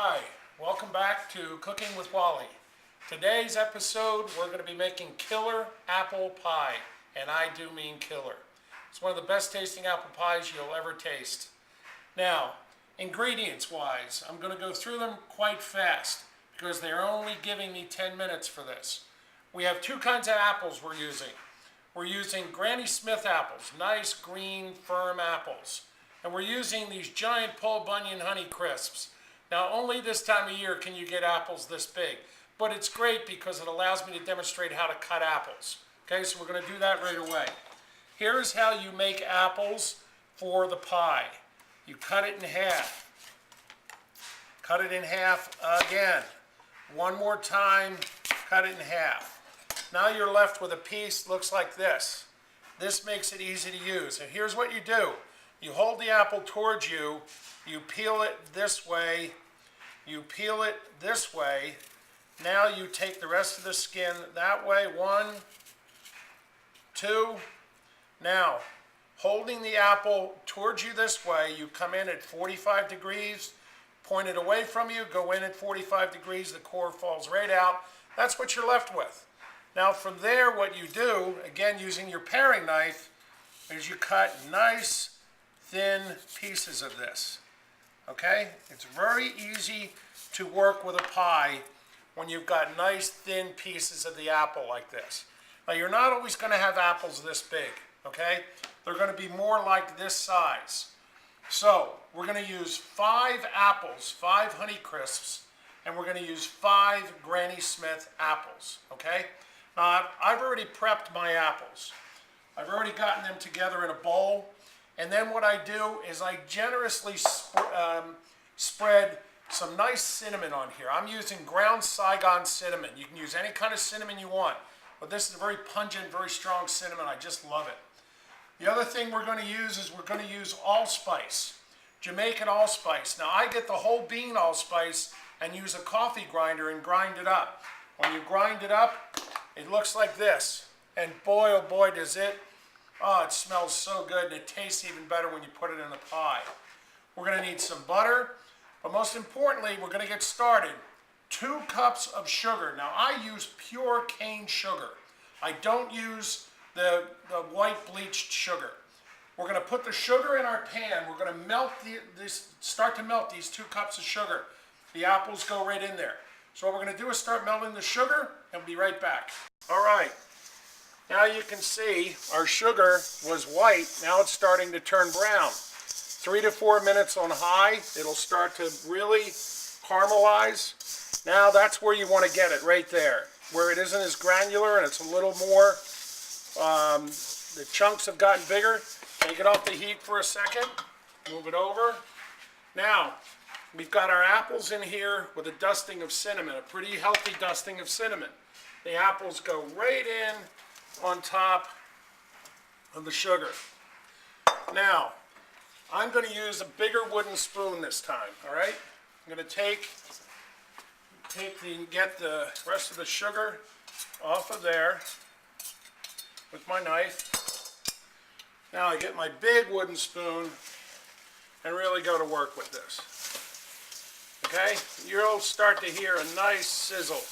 Hi, welcome back to Cooking with Wally. Today's episode, we're going to be making killer apple pie, and I do mean killer. It's one of the best tasting apple pies you'll ever taste. Now, ingredients wise, I'm going to go through them quite fast because they're only giving me 10 minutes for this. We have two kinds of apples we're using. We're using Granny Smith apples, nice green firm apples. And we're using these giant Paul Bunyan Honey Crisps. Now, only this time of year can you get apples this big, but it's great because it allows me to demonstrate how to cut apples. Okay, so we're going to do that right away. Here's how you make apples for the pie. You cut it in half. Cut it in half again. One more time, cut it in half. Now you're left with a piece looks like this. This makes it easy to use. And here's what you do. You hold the apple towards you, you peel it this way, you peel it this way. Now you take the rest of the skin that way, 1, 2. Now, holding the apple towards you this way, you come in at 45 degrees, point it away from you, go in at 45 degrees, the core falls right out. That's what you're left with. Now from there, what you do, again using your paring knife, is you cut nice, thin pieces of this. Okay? It's very easy to work with a pie when you've got nice, thin pieces of the apple like this. Now, you're not always going to have apples this big. Okay? They're going to be more like this size. So, we're going to use 5 apples, 5 Honey Crisps, and we're going to use 5 Granny Smith apples. Okay? Now, I've already prepped my apples. I've already gotten them together in a bowl. And then what I do is I generously spread some nice cinnamon on here. I'm using ground Saigon cinnamon. You can use any kind of cinnamon you want. But this is a very pungent, very strong cinnamon. I just love it. The other thing we're going to use is we're going to use allspice. Jamaican allspice. Now I get the whole bean allspice and use a coffee grinder and grind it up. When you grind it up, it looks like this. And boy, oh boy, does it. Oh, it smells so good, and it tastes even better when you put it in the pie. We're going to need some butter, but most importantly, we're going to get started. 2 cups of sugar. Now, I use pure cane sugar. I don't use the white bleached sugar. We're going to put the sugar in our pan. We're going to melt start to melt these 2 cups of sugar. The apples go right in there. So what we're going to do is start melting the sugar, and we'll be right back. All right. Now you can see our sugar was white. Now it's starting to turn brown. 3 to 4 minutes on high. It'll start to really caramelize. Now that's where you want to get it, right there. Where it isn't as granular and it's a little more, the chunks have gotten bigger. Take it off the heat for a second. Move it over. Now, we've got our apples in here with a dusting of cinnamon, a pretty healthy dusting of cinnamon. The apples go right in on top of the sugar. Now, I'm going to use a bigger wooden spoon this time, all right? I'm going to get the rest of the sugar off of there with my knife. Now I get my big wooden spoon and really go to work with this. Okay? You'll start to hear a nice sizzle.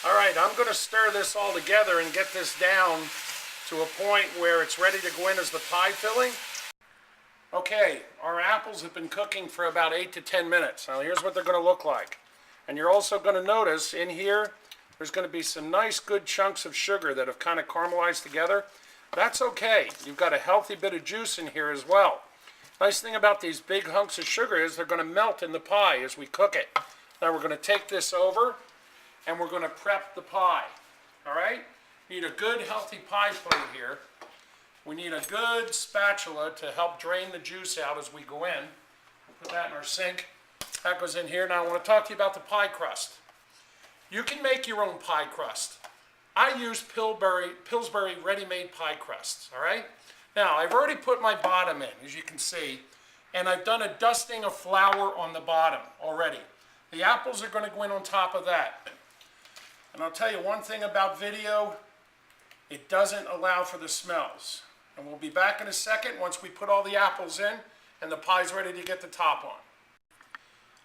All right, I'm going to stir this all together and get this down to a point where it's ready to go in as the pie filling. Okay, our apples have been cooking for about 8 to 10 minutes. Now here's what they're going to look like. And you're also going to notice in here, there's going to be some nice good chunks of sugar that have kind of caramelized together. That's okay. You've got a healthy bit of juice in here as well. Nice thing about these big hunks of sugar is they're going to melt in the pie as we cook it. Now we're going to take this over and we're going to prep the pie. All right? We need a good, healthy pie plate here. We need a good spatula to help drain the juice out as we go in. We'll put that in our sink. That goes in here. Now I want to talk to you about the pie crust. You can make your own pie crust. I use Pillsbury ready-made pie crusts. All right? Now, I've already put my bottom in, as you can see, and I've done a dusting of flour on the bottom already. The apples are going to go in on top of that. And I'll tell you one thing about video, it doesn't allow for the smells. And we'll be back in a second once we put all the apples in and the pie's ready to get the top on.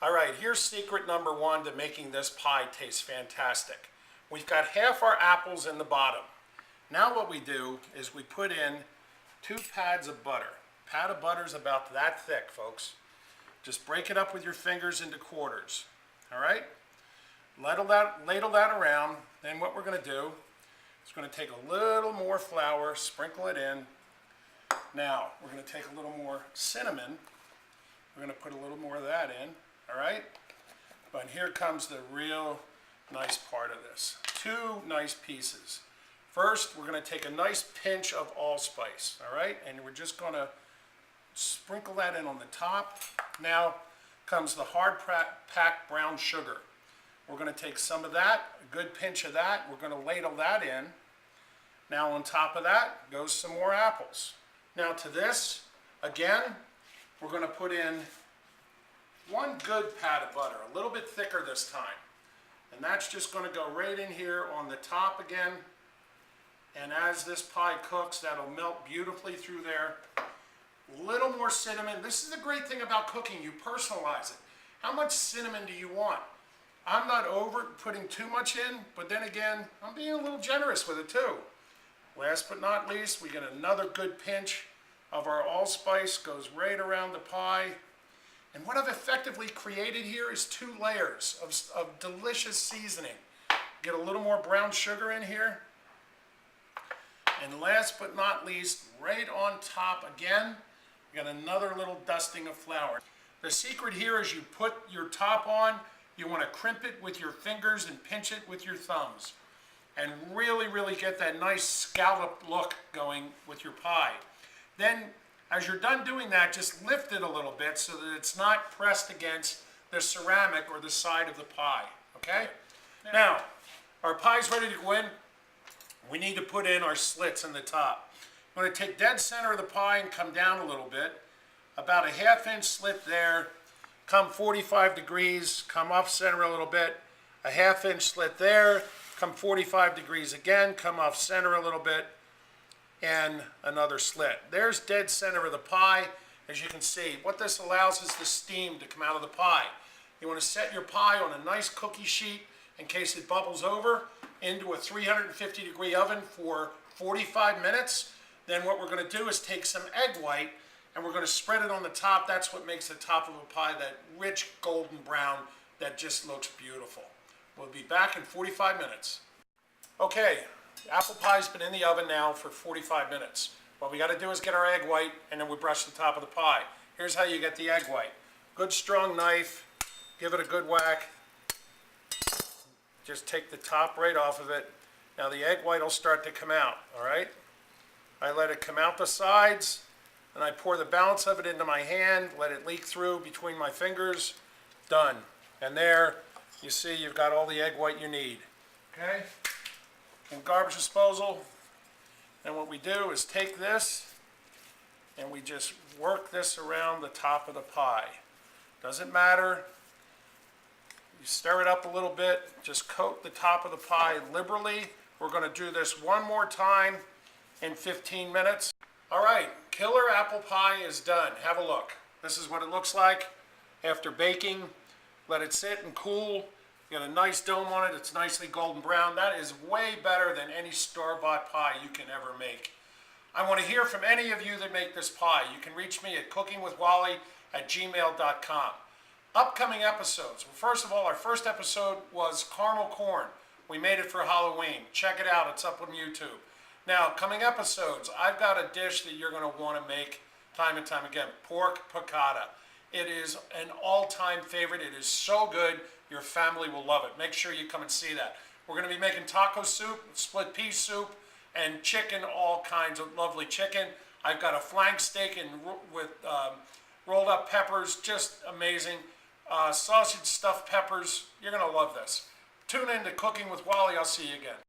All right, here's secret number one to making this pie taste fantastic. We've got half our apples in the bottom. Now what we do is we put in 2 pads of butter. A pad of butter is about that thick, folks. Just break it up with your fingers into quarters. All right? Ladle that around. Then what we're going to do is we're going to take a little more flour, sprinkle it in. Now we're going to take a little more cinnamon. We're going to put a little more of that in. All right? But here comes the real nice part of this. 2 nice pieces. First, we're going to take a nice pinch of allspice, all right? And we're just going to sprinkle that in on the top. Now comes the hard-packed brown sugar. We're going to take some of that, a good pinch of that. We're going to ladle that in. Now on top of that goes some more apples. Now to this, again, we're going to put in 1 good pat of butter, a little bit thicker this time. And that's just going to go right in here on the top again. And as this pie cooks, that'll melt beautifully through there. A little more cinnamon. This is the great thing about cooking. You personalize it. How much cinnamon do you want? I'm not over putting too much in, but then again, I'm being a little generous with it too. Last but not least, we get another good pinch of our allspice, goes right around the pie. And what I've effectively created here is 2 layers of delicious seasoning. Get a little more brown sugar in here. And last but not least, right on top again, you got another little dusting of flour. The secret here is you put your top on, you want to crimp it with your fingers and pinch it with your thumbs. And really, really get that nice scalloped look going with your pie. Then, as you're done doing that, just lift it a little bit so that it's not pressed against the ceramic or the side of the pie, okay? Now, our pie's ready to go in. We need to put in our slits in the top. I'm going to take dead center of the pie and come down a little bit. About a 1/2 inch slit there. Come 45 degrees, come off center a little bit. A 1/2 inch slit there. Come 45 degrees again, come off center a little bit. And another slit. There's dead center of the pie. As you can see, what this allows is the steam to come out of the pie. You want to set your pie on a nice cookie sheet in case it bubbles over into a 350 degree oven for 45 minutes. Then what we're going to do is take some egg white and we're going to spread it on the top. That's what makes the top of a pie that rich golden brown that just looks beautiful. We'll be back in 45 minutes. Okay, apple pie's been in the oven now for 45 minutes. What we got to do is get our egg white and then we brush the top of the pie. Here's how you get the egg white. Good strong knife, give it a good whack. Just take the top right off of it. Now the egg white will start to come out, all right? I let it come out the sides, and I pour the balance of it into my hand, let it leak through between my fingers. Done. And there, you see you've got all the egg white you need. Okay? And garbage disposal. And what we do is take this, and we just work this around the top of the pie. Doesn't matter. You stir it up a little bit, just coat the top of the pie liberally. We're going to do this one more time in 15 minutes. All right, killer apple pie is done. Have a look. This is what it looks like after baking. Let it sit and cool. You got a nice dome on it. It's nicely golden brown. That is way better than any store-bought pie you can ever make. I want to hear from any of you that make this pie. You can reach me at cookingwithwally@gmail.com. Upcoming episodes. Well, first of all, our first episode was caramel corn. We made it for Halloween. Check it out. It's up on YouTube. Now, coming episodes, I've got a dish that you're going to want to make time and time again. Pork piccata. It is an all-time favorite. It is so good. Your family will love it. Make sure you come and see that. We're going to be making taco soup, split pea soup, and chicken, all kinds of lovely chicken. I've got a flank steak with rolled up peppers, just amazing. Sausage stuffed peppers. You're going to love this. Tune in to Cooking with Wally. I'll see you again.